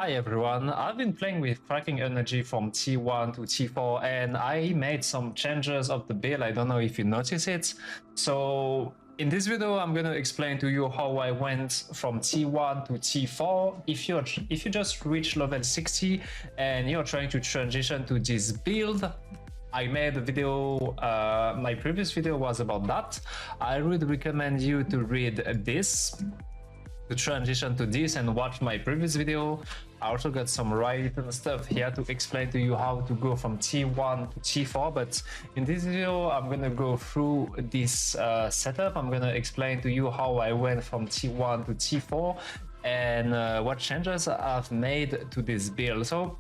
Hi everyone, I've been playing with Cracking Energy from T1 to T4 and I made some changes of the build. I don't know if you notice it. So in this video I'm going to explain to you how I went from T1 to T4. If you just reach level 60 and you're trying to transition to this build, I made a video, my previous video was about that. I would recommend you to read this to transition to this and watch my previous video. I also got some written stuff here to explain to you how to go from T1 to T4, but in this video I'm gonna go through this setup. I'm gonna explain to you how I went from T1 to T4 and what changes I've made to this build. So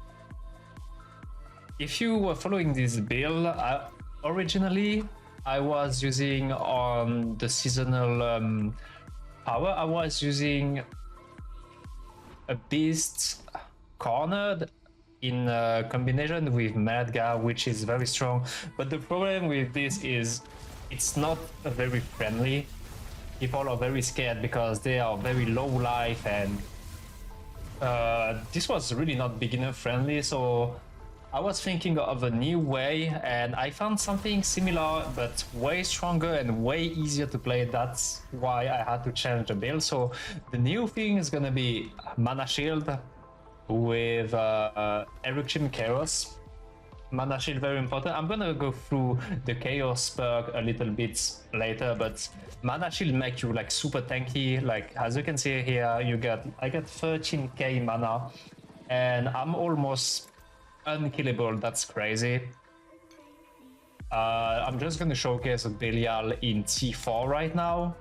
if you were following this build, originally I was using on the seasonal power, I was using a beast cornered in combination with Madga, which is very strong. But the problem with this is it's not very friendly. People are very scared because they are very low life, and this was really not beginner friendly. So I was thinking of a new way and I found something similar but way stronger and way easier to play. That's why I had to change the build. So the new thing is gonna be Mana Shield with Eruption Chaos. Mana Shield, very important. I'm gonna go through the Chaos perk a little bit later, but Mana Shield make you like super tanky. Like as you can see here, I got 13k mana and I'm almost unkillable. That's crazy. I'm just gonna showcase Belial in T4 right now.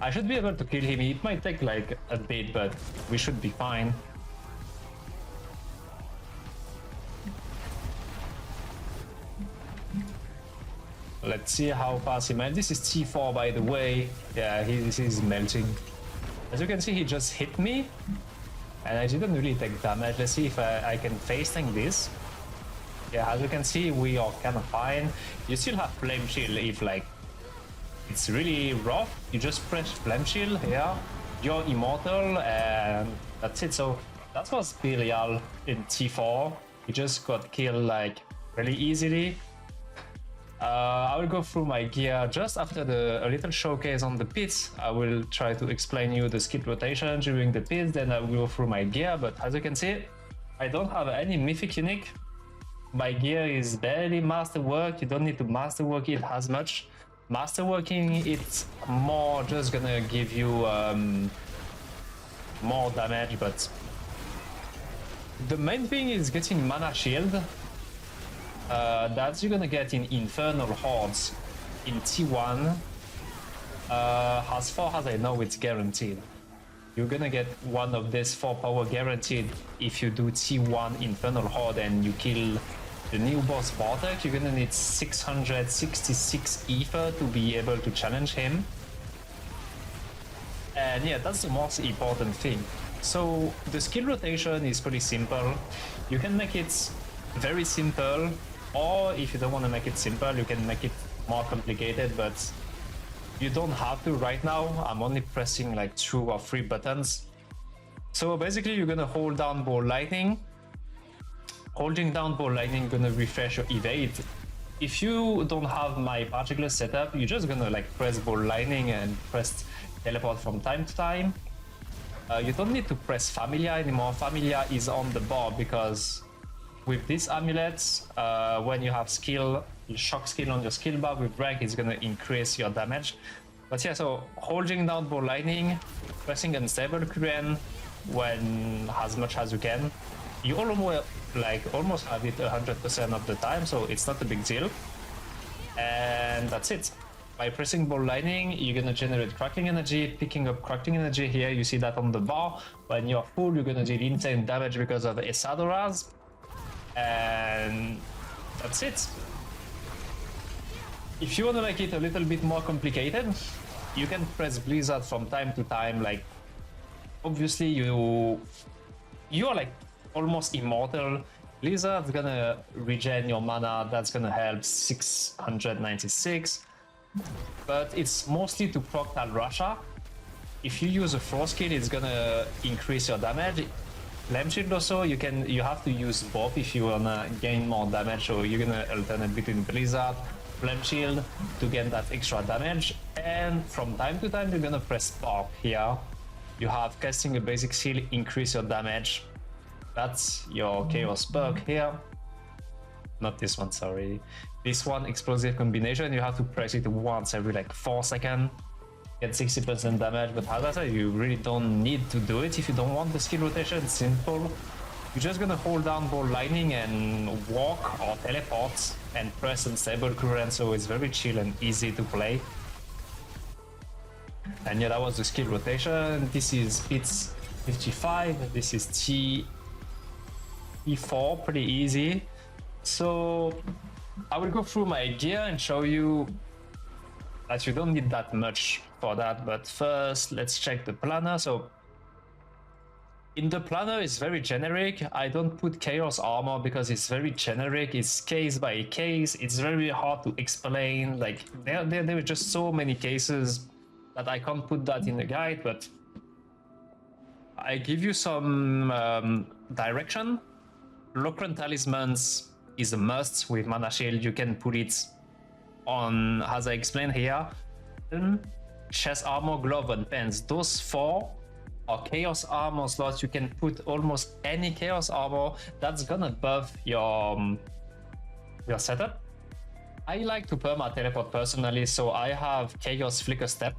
I should be able to kill him. It might take like a bit, but we should be fine. Let's see how fast he melts. This is T4, by the way. Yeah, he's melting. As you can see, he just hit me and I didn't really take damage. Let's see if I can face tank this. Yeah, as you can see, we are kind of fine. You still have Flame Shield if like it's really rough. You just press Flame Shield here, you're immortal, and that's it. So that was Belial in T4. He just got killed like really easily. I will go through my gear just after a little showcase on the pits. I will try to explain you the skill rotation during the pits, then I will go through my gear. But as you can see, I don't have any mythic unique. My gear is barely masterwork. You don't need to masterwork it as much. Masterworking it's more just gonna give you more damage, but the main thing is getting Mana Shield. That you're gonna get in Infernal Hordes in T1. As far as I know, it's guaranteed. You're gonna get one of these 4 power guaranteed if you do T1 Infernal Horde and you kill the new boss Bartek. You're gonna need 666 ether to be able to challenge him. And yeah, that's the most important thing. So the skill rotation is pretty simple. You can make it very simple, or if you don't want to make it simple, you can make it more complicated, but you don't have to right now. I'm only pressing like 2 or 3 buttons. So basically you're gonna hold down Ball Lightning. Holding down Ball Lightning gonna refresh your evade. If you don't have my particular setup, you're just gonna like press Ball Lightning and press teleport from time to time. You don't need to press Familia anymore. Familia is on the bar because with these amulets, when you have skill, shock skill on your skill bar with rank, it's gonna increase your damage. But yeah, so holding down Ball Lightning, pressing Unstable Current when as much as you can. You almost have it 100% of the time, so it's not a big deal. And that's it. By pressing Ball Lightning, you're gonna generate Cracking Energy. Picking up Cracking Energy here, you see that on the bar. When you're full, you're gonna deal insane damage because of Esadoras. And that's it. If you want to make it a little bit more complicated, you can press Blizzard from time to time. Like obviously you are like almost immortal. Blizzard's gonna regen your mana. That's gonna help 696, but it's mostly to proc Tal Russia. if you use a 4 skill, it's gonna increase your damage. Flame Shield also, you have to use both if you wanna gain more damage, so you're gonna alternate between Blizzard, Flame Shield to get that extra damage, and from time to time you're gonna press Spark here. You have casting a basic skill, increase your damage. That's your Chaos perk here. Not this one, sorry. This one, Explosive Combination, you have to press it once every like 4 seconds. Get 60% damage, but as I said, you really don't need to do it if you don't want the skill rotation. It's simple. You're just gonna hold down Ball Lightning and walk or teleport and press Unstable Current, so it's very chill and easy to play. And yeah, that was the skill rotation. This is It's 55, this is T4, pretty easy. So I will go through my gear and show you that you don't need that much for that, but first let's check the planner. So in the planner it's very generic. I don't put Chaos Armor because it's very generic, it's case by case, it's very hard to explain. Like there were just so many cases that I can't put that in the guide, but I give you some direction. Locran Talismans is a must with Mana Shield. You can put it on, as I explained here. Chest Armor, Glove, and Pants. Those 4 are Chaos Armor slots. You can put almost any Chaos Armor that's gonna buff your setup. I like to perma teleport personally, so I have Chaos Flicker Step.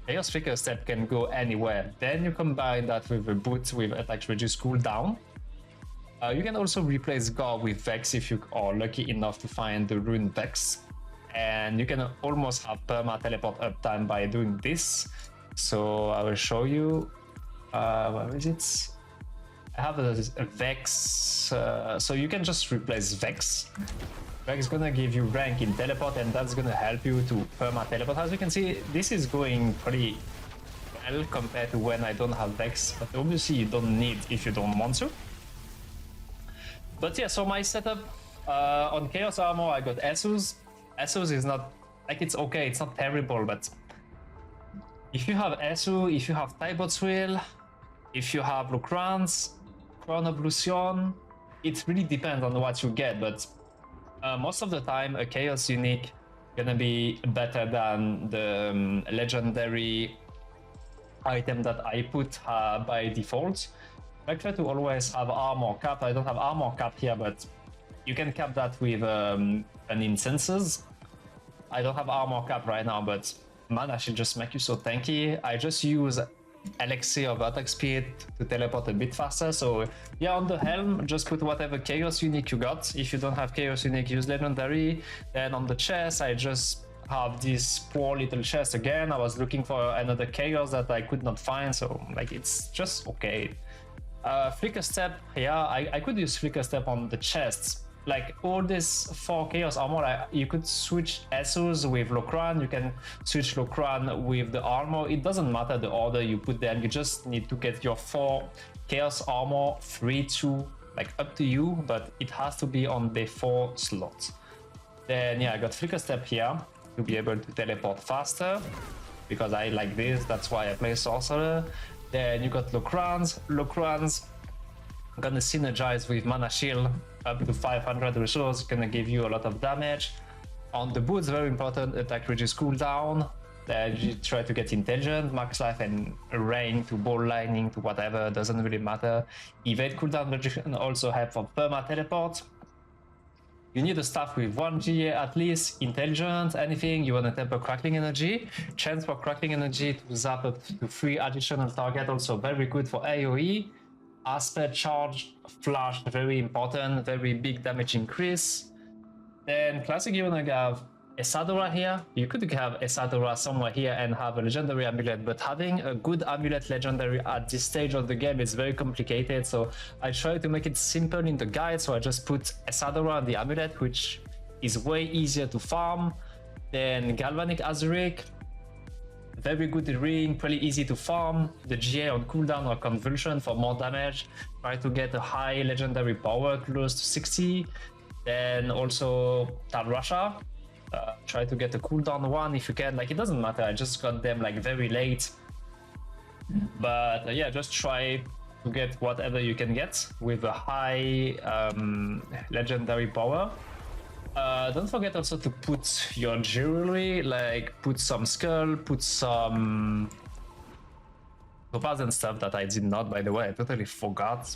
Chaos Flicker Step can go anywhere. Then you combine that with a boot with attack reduce cooldown. You can also replace Gar with Vex if you are lucky enough to find the Rune Vex. And you can almost have perma teleport uptime by doing this. So I will show you. Where is it? I have a Vex. So you can just replace Vex. Vex is gonna give you rank in teleport, and that's gonna help you to perma teleport. As you can see, this is going pretty well compared to when I don't have Vex, but obviously you don't need if you don't want to. But yeah, so my setup on Chaos Armor, I got Essus. Essus is not, like, it's okay, it's not terrible, but if you have Essu, if you have Taibot's Will, if you have Lucrans, Crown of Lucian, it really depends on what you get, but most of the time a Chaos unique gonna be better than the legendary item that I put by default. I try to always have armor cap. I don't have armor cap here, but you can cap that with an incenses. I don't have armor cap right now, but Mana should just make you so tanky. I just use Elixir of attack speed to teleport a bit faster. So yeah, on the helm, just put whatever Chaos unique you got. If you don't have Chaos unique, use legendary. Then on the chest, I just have this poor little chest again. I was looking for another Chaos that I could not find, so like it's just okay. Flicker Step, yeah, I could use Flicker Step on the chests. Like all this 4 Chaos Armor, you could switch Essus with Locran, you can switch Locran with the armor. It doesn't matter the order you put them, you just need to get your 4 Chaos Armor free to, like, up to you, but it has to be on the 4 slots. Then yeah, I got Flicker Step here to be able to teleport faster, because I like this, that's why I play Sorcerer. Then you got Locrans. Locrans gonna synergize with Mana Shield up to 500 resource, gonna give you a lot of damage. On the boots, very important, attack reduce cooldown. Then you try to get intelligent, max life and rain to ball lightning to whatever, doesn't really matter. Evade cooldown reduction also help for perma teleport. You need a staff with 1 GA at least, intelligent, anything. You want a temper crackling energy. Chance for crackling energy to zap up to 3 additional target, also very good for AoE. Aspect, charge, flash, very important, very big damage increase. Then classic, you wanna have Isadora here. You could have Isadora somewhere here and have a legendary amulet, but having a good amulet legendary at this stage of the game is very complicated, so I try to make it simple in the guide. So I just put Isadora and the amulet, which is way easier to farm. Then Galvanic Azuric, very good ring, pretty easy to farm. The GA on cooldown or convulsion for more damage. Try to get a high legendary power, close to 60. Then also Talrasha. Try to get a cooldown one if you can. Like, it doesn't matter, I just got them like very late. But yeah, just try to get whatever you can get with a high legendary power. Don't forget also to put your jewelry, like put some skull, put some topaz and stuff that I did not, by the way. I totally forgot.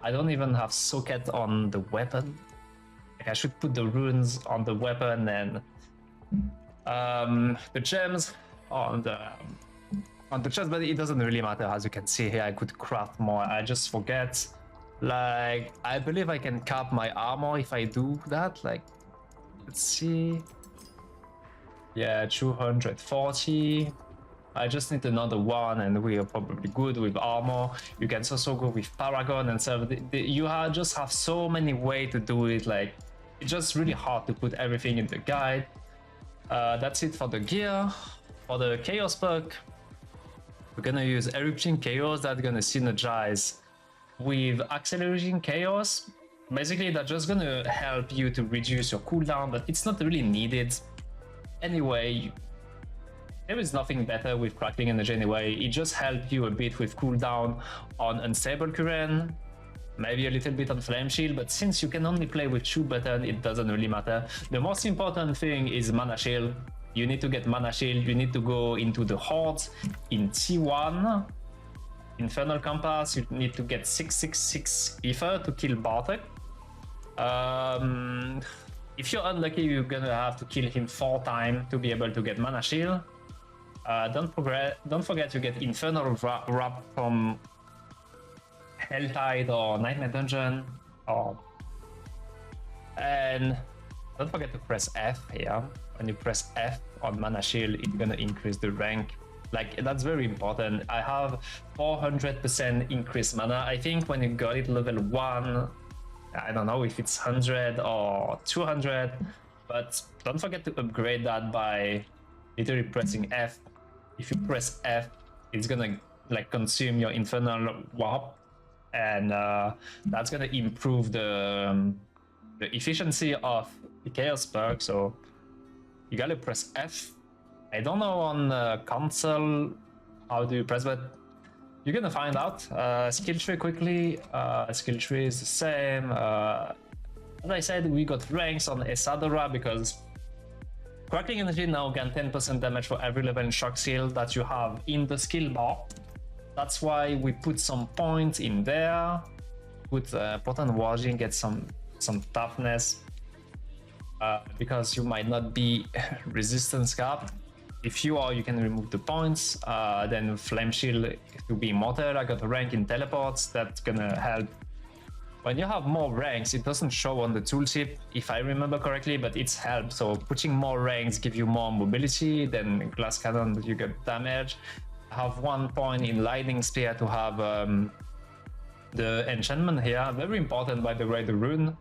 I don't even have socket on the weapon. Like, I should put the runes on the weapon and the gems on the chest, but it doesn't really matter. As you can see here, I could craft more. I just forget. Like, I believe I can cap my armor if I do that. Like, let's see. Yeah, 240. I just need another one and we are probably good with armor. You can also go with Paragon and stuff. Just have so many ways to do it. Like, it's just really hard to put everything in the guide. That's it for the gear. For the Chaos perk, we're gonna use Erupting Chaos. That's gonna synergize with Accelerating Chaos. Basically, that's just gonna help you to reduce your cooldown, but it's not really needed. Anyway, there is nothing better with Crackling Energy anyway. It just helps you a bit with cooldown on Unstable Current, maybe a little bit on Flame Shield, but since you can only play with 2 buttons, it doesn't really matter. The most important thing is Mana Shield. You need to get Mana Shield, you need to go into the Hordes in T1. Infernal Compass, you need to get 666 Ether to kill Bartek. If you're unlucky, you're gonna have to kill him 4 times to be able to get Mana Shield. Don't forget to get Infernal Wrap from Helltide or Nightmare Dungeon. And don't forget to press F here. When you press F on Mana Shield, it's gonna increase the rank. Like, that's very important. I have 400% increased mana. I think when you got it level 1, I don't know if it's 100 or 200, but don't forget to upgrade that by literally pressing F. If you press F, it's gonna like consume your Infernal Warp, and that's gonna improve the efficiency of the Chaos perk. So you gotta press F. I don't know on console how do you press, but you're gonna find out. Skill tree quickly. Skill tree is the same. As I said, we got ranks on Esadora because Crackling Energy now gain 10% damage for every level in Shock Seal that you have in the skill bar. That's why we put some points in there. Put Potent Warging, get some toughness. Because you might not be resistance cap. If you are, you can remove the points. Then Flame Shield to be immortal. I got a rank in teleports. That's gonna help. When you have more ranks, it doesn't show on the tooltip, if I remember correctly, but it's help. So putting more ranks give you more mobility. Then Glass Cannon, you get damage. I have 1 point in Lightning Spear to have the enchantment here. Very important, by the way, the rune.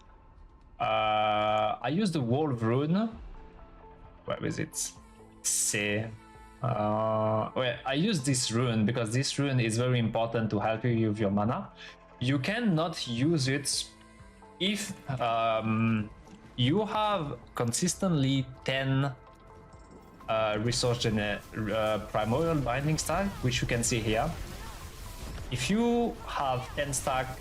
I use the Wolf rune. Where is it? Well, I use this rune because this rune is very important to help you with your mana. You cannot use it if you have consistently 10 resource primordial binding stack, which you can see here. If you have 10 stack,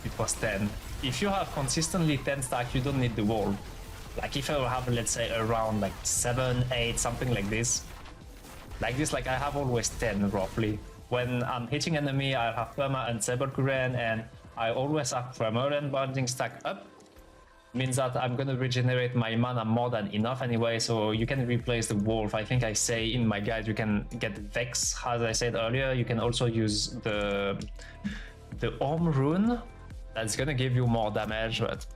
it was 10. If you have consistently 10 stack, you don't need the wall. Like if I have, let's say, around like 7, 8, something like this. Like I have always 10 roughly. When I'm hitting enemy, I have Perma and Saber Current, and I always have Primordial Binding stack up. Means that I'm gonna regenerate my mana more than enough anyway, so you can replace the wolf. I think I say in my guide you can get Vex, as I said earlier. You can also use the Orm rune. That's gonna give you more damage, but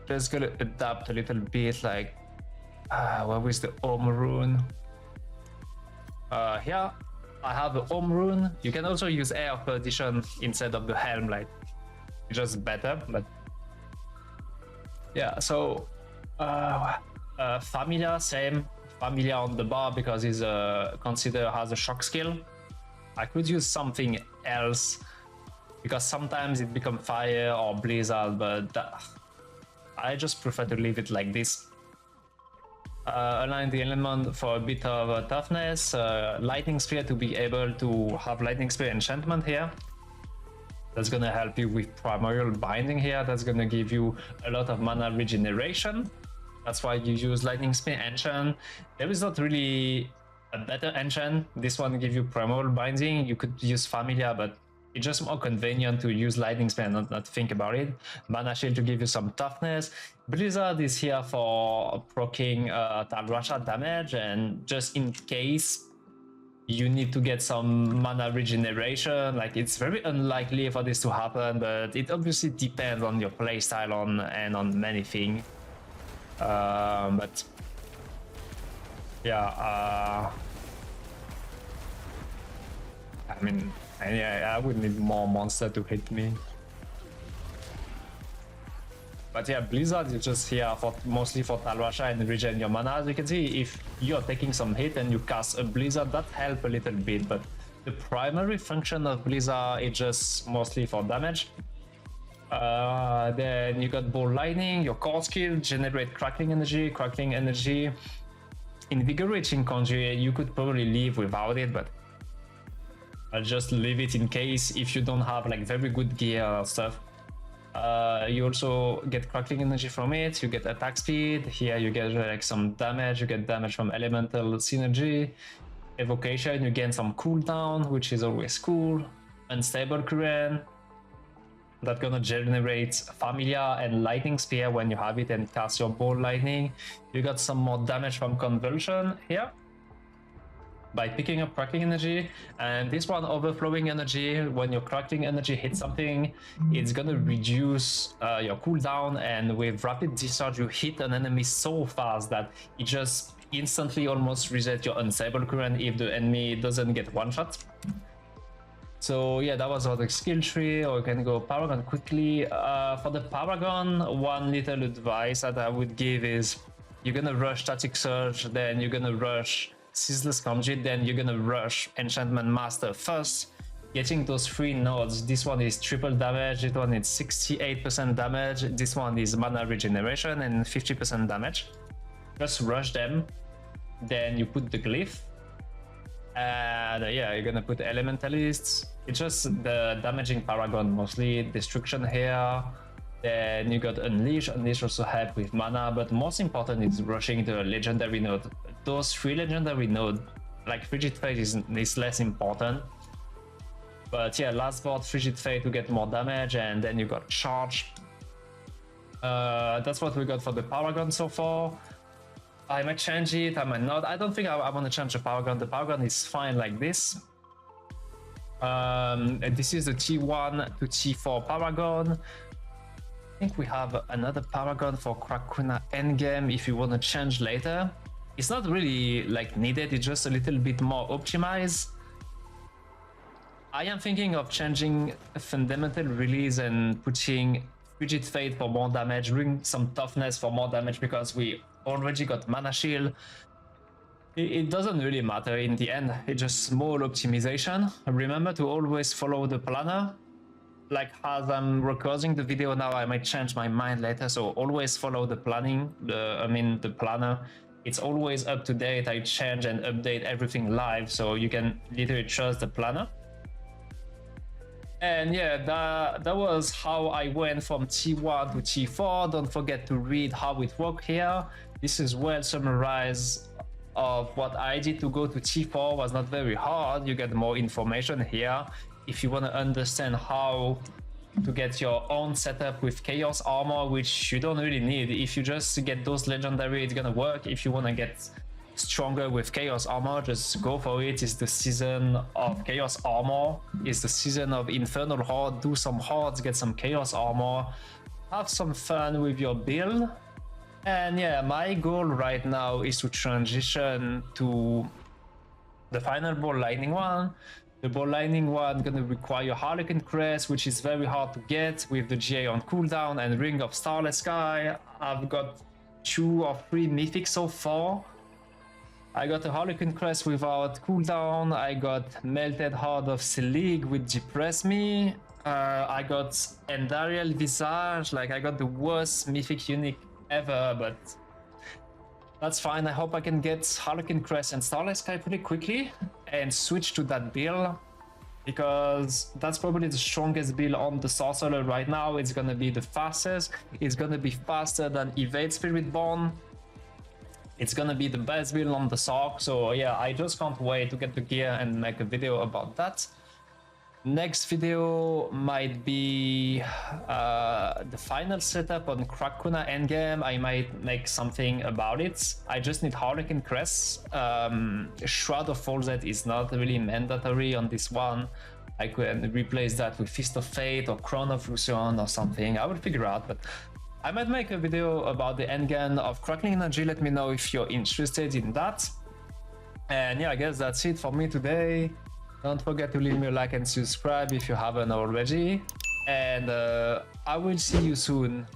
just gonna adapt a little bit. Like, where is the Orm rune? Here I have the Orm rune. You can also use Air of Perdition instead of the Helm, like it's just better. But yeah, so Familia, same. Familia on the bar because he's considered has a shock skill. I could use something else because sometimes it becomes fire or blizzard, but I just prefer to leave it like this. Align the element for a bit of toughness. Lightning Spear to be able to have Lightning Spear enchantment here. That's gonna help you with Primordial Binding here. That's gonna give you a lot of mana regeneration. That's why you use Lightning Spear enchant. There is not really a better enchant. This one gives you Primordial Binding. You could use Familia, but it's just more convenient to use Lightning Spear and not think about it. Mana Shield to give you some toughness. Blizzard is here for proccing Talrasha damage, and just in case you need to get some mana regeneration. Like, it's very unlikely for this to happen, but it obviously depends on your playstyle and on many things. But yeah, I mean, I would need more monster to hit me. But yeah, Blizzard is just here for mostly for Talrasha and regen your mana. As you can see, if you're taking some hit and you cast a Blizzard, that helps a little bit. But the primary function of Blizzard is just mostly for damage. Then you got Ball Lightning, your core skill, generate Crackling Energy. Invigorating Conjure, you could probably live without it, but I'll just leave it in case if you don't have like very good gear or stuff. You also get Crackling Energy from it, you get attack speed, here you get like some damage, you get damage from Elemental Synergy, Evocation, you gain some cooldown, which is always cool, Unstable Current, that's gonna generate Familia and Lightning Spear when you have it and cast your Ball Lightning. You got some more damage from Convulsion here by picking up Crackling Energy, and this one, Overflowing Energy, when your Crackling Energy hits something, it's gonna reduce your cooldown, and with Rapid Discharge you hit an enemy so fast that it just instantly almost resets your Unstable Current if the enemy doesn't get one shot. So yeah, that was the skill tree, or you can go Paragon quickly. For the Paragon, one little advice that I would give is you're gonna rush Static Surge, then you're gonna rush Ceaseless Conduit, then you're gonna rush Enchantment Master first, getting those 3 nodes. This one is triple damage, this one is 68% damage, this one is mana regeneration and 50% damage. Just rush them, then you put the glyph, and yeah, you're gonna put Elementalists. It's just the damaging Paragon mostly, Destruction here. Then you got Unleash. Unleash also help with mana, but most important is rushing the Legendary node. Those 3 Legendary nodes, like Frigid Fate is less important. But yeah, last board Frigid Fate to get more damage, and then you got Charge. That's what we got for the Paragon so far. I might change it, I might not. I don't think I want to change the Paragon. The Paragon is fine like this. And this is the T1 to T4 Paragon. I think we have another Paragon for CRACKuna endgame if you want to change later. It's not really like needed, it's just a little bit more optimized. I am thinking of changing Fundamental Release and putting Frigid Fate for more damage, bring some toughness for more damage, because we already got Mana Shield. It doesn't really matter in the end, it's just small optimization. Remember to always follow the planner. Like, as I'm recording the video now, I might change my mind later, so always follow the planning, the planner. It's always up to date, I change and update everything live, so you can literally trust the planner. And yeah, that was how I went from T1 to T4. Don't forget to read how it worked here. This is well summarized of what I did to go to T4. Was not very hard, you get more information here. If you want to understand how to get your own setup with Chaos Armor, which you don't really need. If you just get those legendary, it's gonna work. If you want to get stronger with Chaos Armor, just go for it. It's the season of Chaos Armor. It's the season of Infernal Horde. Do some hordes, get some Chaos Armor, have some fun with your build. And yeah, my goal right now is to transition to the final Ball Lightning one. The Ball Lightning one gonna require Harlequin Crest, which is very hard to get with the GA on cooldown, and Ring of Starless Sky. I've got 2 or 3 mythics so far. I got a Harlequin Crest without cooldown. I got Melted Heart of Selig with Depress Me. I got Endariel Visage. Like, I got the worst mythic unique ever, but That's fine. I hope I can get Harlequin Crest and Starlight Sky pretty quickly and switch to that build, because that's probably the strongest build on the Sorcerer right now. It's gonna be the fastest. It's gonna be faster than Evade Spiritborn. It's gonna be the best build on the Sorc. So yeah, I just can't wait to get the gear and make a video about that. Next video might be the final setup on CRACKuna endgame. I might make something about it. I just need Harlequin Crest. Shroud of Folzet is not really mandatory on this one. I could replace that with Fist of Fate or Crown of Lucian or something. I will figure out, but I might make a video about the endgame of Crackling Energy. Let me know if you're interested in that. And yeah, I guess that's it for me today. Don't forget to leave me a like and subscribe if you haven't already. And I will see you soon.